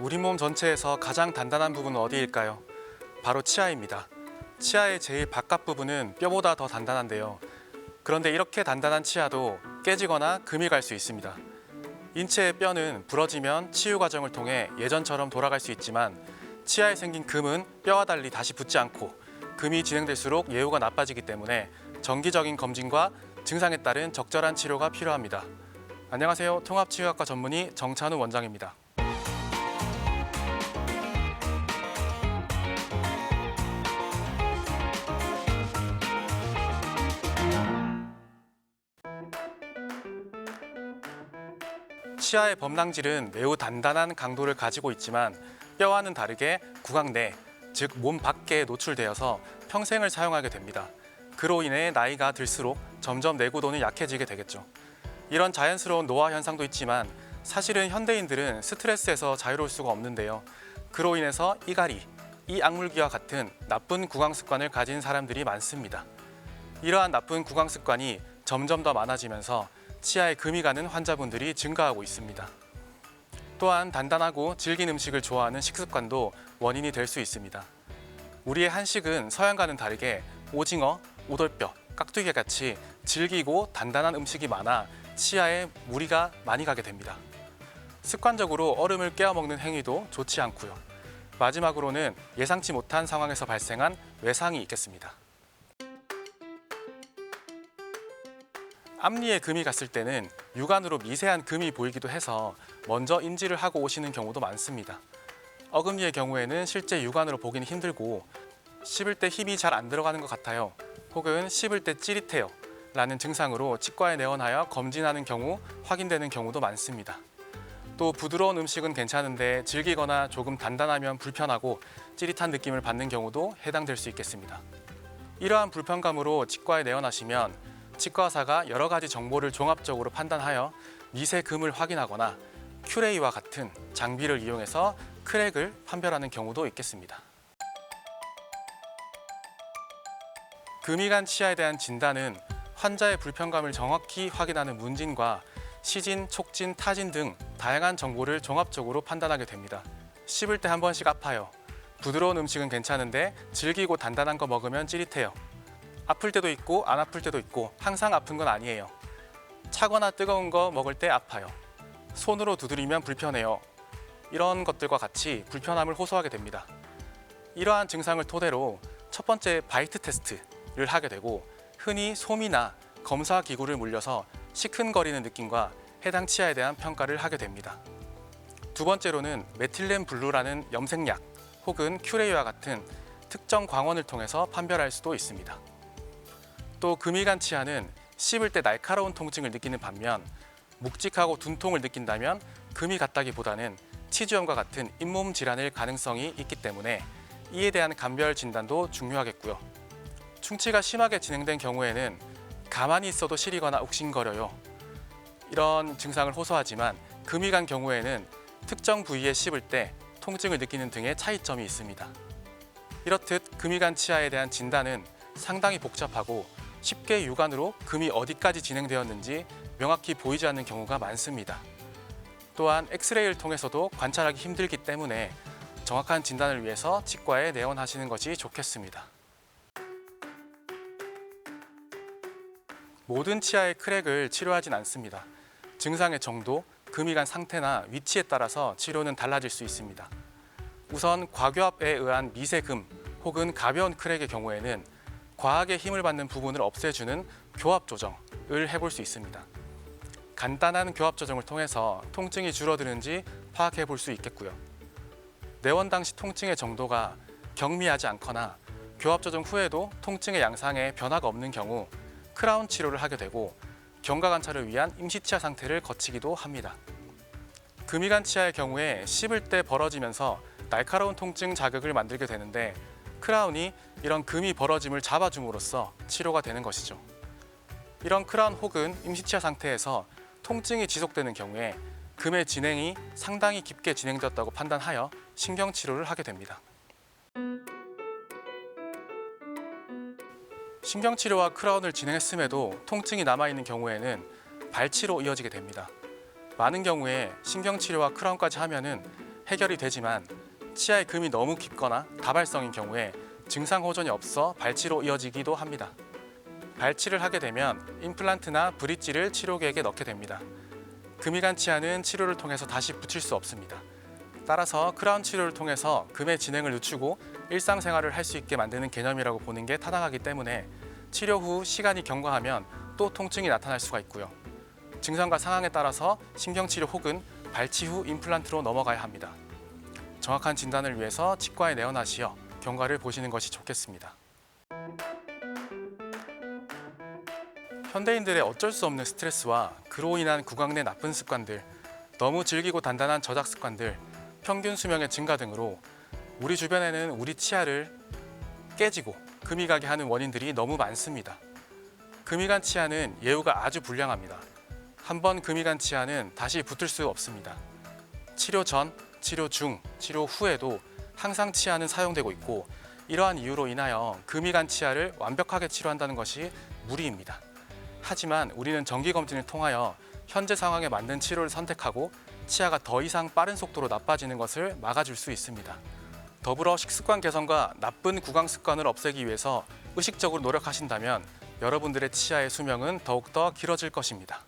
우리 몸 전체에서 가장 단단한 부분은 어디일까요? 바로 치아입니다. 치아의 제일 바깥 부분은 뼈보다 더 단단한데요. 그런데 이렇게 단단한 치아도 깨지거나 금이 갈 수 있습니다. 인체의 뼈는 부러지면 치유 과정을 통해 예전처럼 돌아갈 수 있지만 치아에 생긴 금은 뼈와 달리 다시 붙지 않고 금이 진행될수록 예후가 나빠지기 때문에 정기적인 검진과 증상에 따른 적절한 치료가 필요합니다. 안녕하세요. 통합치유학과 전문의 정찬우 원장입니다. 치아의 범랑질은 매우 단단한 강도를 가지고 있지만 뼈와는 다르게 구강 내, 즉 몸 밖에 노출되어서 평생을 사용하게 됩니다. 그로 인해 나이가 들수록 점점 내구도는 약해지게 되겠죠. 이런 자연스러운 노화 현상도 있지만 사실은 현대인들은 스트레스에서 자유로울 수가 없는데요. 그로 인해서 이갈이, 이악물기와 같은 나쁜 구강 습관을 가진 사람들이 많습니다. 이러한 나쁜 구강 습관이 점점 더 많아지면서 치아에 금이 가는 환자분들이 증가하고 있습니다. 또한 단단하고 질긴 음식을 좋아하는 식습관도 원인이 될 수 있습니다. 우리의 한식은 서양과는 다르게 오징어, 오돌뼈, 깍두기 같이 질기고 단단한 음식이 많아 치아에 무리가 많이 가게 됩니다. 습관적으로 얼음을 깨어 먹는 행위도 좋지 않고요. 마지막으로는 예상치 못한 상황에서 발생한 외상이 있겠습니다. 앞니에 금이 갔을 때는 육안으로 미세한 금이 보이기도 해서 먼저 인지를 하고 오시는 경우도 많습니다. 어금니의 경우에는 실제 육안으로 보기는 힘들고 씹을 때 힘이 잘 안 들어가는 것 같아요. 혹은 씹을 때 찌릿해요 라는 증상으로 치과에 내원하여 검진하는 경우 확인되는 경우도 많습니다. 또 부드러운 음식은 괜찮은데 질기거나 조금 단단하면 불편하고 찌릿한 느낌을 받는 경우도 해당될 수 있겠습니다. 이러한 불편감으로 치과에 내원하시면 치과 의사가 여러 가지 정보를 종합적으로 판단하여 미세 금을 확인하거나 큐레이와 같은 장비를 이용해서 크랙을 판별하는 경우도 있겠습니다. 금이 간 치아에 대한 진단은 환자의 불편감을 정확히 확인하는 문진과 시진, 촉진, 타진 등 다양한 정보를 종합적으로 판단하게 됩니다. 씹을 때 한 번씩 아파요. 부드러운 음식은 괜찮은데 질기고 단단한 거 먹으면 찌릿해요. 아플 때도 있고 안 아플 때도 있고 항상 아픈 건 아니에요. 차거나 뜨거운 거 먹을 때 아파요. 손으로 두드리면 불편해요. 이런 것들과 같이 불편함을 호소하게 됩니다. 이러한 증상을 토대로 첫 번째 바이트 테스트를 하게 되고 흔히 솜이나 검사 기구를 물려서 시큰거리는 느낌과 해당 치아에 대한 평가를 하게 됩니다. 두 번째로는 메틸렌 블루라는 염색약 혹은 큐레이와 같은 특정 광원을 통해서 판별할 수도 있습니다. 또 금이 간 치아는 씹을 때 날카로운 통증을 느끼는 반면 묵직하고 둔통을 느낀다면 금이 갔다기보다는 치주염과 같은 잇몸 질환일 가능성이 있기 때문에 이에 대한 감별 진단도 중요하겠고요. 충치가 심하게 진행된 경우에는 가만히 있어도 시리거나 욱신거려요. 이런 증상을 호소하지만 금이 간 경우에는 특정 부위에 씹을 때 통증을 느끼는 등의 차이점이 있습니다. 이렇듯 금이 간 치아에 대한 진단은 상당히 복잡하고 쉽게 육안으로 금이 어디까지 진행되었는지 명확히 보이지 않는 경우가 많습니다. 또한 엑스레이를 통해서도 관찰하기 힘들기 때문에 정확한 진단을 위해서 치과에 내원하시는 것이 좋겠습니다. 모든 치아의 크랙을 치료하진 않습니다. 증상의 정도, 금이 간 상태나 위치에 따라서 치료는 달라질 수 있습니다. 우선 과교압에 의한 미세금 혹은 가벼운 크랙의 경우에는 과하게 힘을 받는 부분을 없애주는 교합 조정을 해볼 수 있습니다. 간단한 교합 조정을 통해서 통증이 줄어드는지 파악해 볼 수 있겠고요. 내원 당시 통증의 정도가 경미하지 않거나 교합 조정 후에도 통증의 양상에 변화가 없는 경우 크라운 치료를 하게 되고 경과 관찰을 위한 임시 치아 상태를 거치기도 합니다. 금이 간 치아의 경우에 씹을 때 벌어지면서 날카로운 통증 자극을 만들게 되는데 크라운이 이런 금이 벌어짐을 잡아줌으로써 치료가 되는 것이죠. 이런 크라운 혹은 임시치아 상태에서 통증이 지속되는 경우에 금의 진행이 상당히 깊게 진행되었다고 판단하여 신경치료를 하게 됩니다. 신경치료와 크라운을 진행했음에도 통증이 남아있는 경우에는 발치로 이어지게 됩니다. 많은 경우에 신경치료와 크라운까지 하면은 해결이 되지만 치아에 금이 너무 깊거나 다발성인 경우에 증상 호전이 없어 발치로 이어지기도 합니다. 발치를 하게 되면 임플란트나 브릿지를 치료 계획에 넣게 됩니다. 금이 간 치아는 치료를 통해서 다시 붙일 수 없습니다. 따라서 크라운 치료를 통해서 금의 진행을 늦추고 일상생활을 할 수 있게 만드는 개념이라고 보는 게 타당하기 때문에 치료 후 시간이 경과하면 또 통증이 나타날 수가 있고요. 증상과 상황에 따라서 신경치료 혹은 발치 후 임플란트로 넘어가야 합니다. 정확한 진단을 위해서 치과에 내원하시어 경과를 보시는 것이 좋겠습니다. 현대인들의 어쩔 수 없는 스트레스와 그로 인한 구강 내 나쁜 습관들, 너무 질기고 단단한 저작 습관들, 평균 수명의 증가 등으로 우리 주변에는 우리 치아를 깨지고 금이 가게 하는 원인들이 너무 많습니다. 금이 간 치아는 예후가 아주 불량합니다. 한번 금이 간 치아는 다시 붙을 수 없습니다. 치료 전, 치료 중, 치료 후에도 항상 치아는 사용되고 있고 이러한 이유로 인하여 금이 간 치아를 완벽하게 치료한다는 것이 무리입니다. 하지만 우리는 정기검진을 통하여 현재 상황에 맞는 치료를 선택하고 치아가 더 이상 빠른 속도로 나빠지는 것을 막아줄 수 있습니다. 더불어 식습관 개선과 나쁜 구강 습관을 없애기 위해서 의식적으로 노력하신다면 여러분들의 치아의 수명은 더욱더 길어질 것입니다.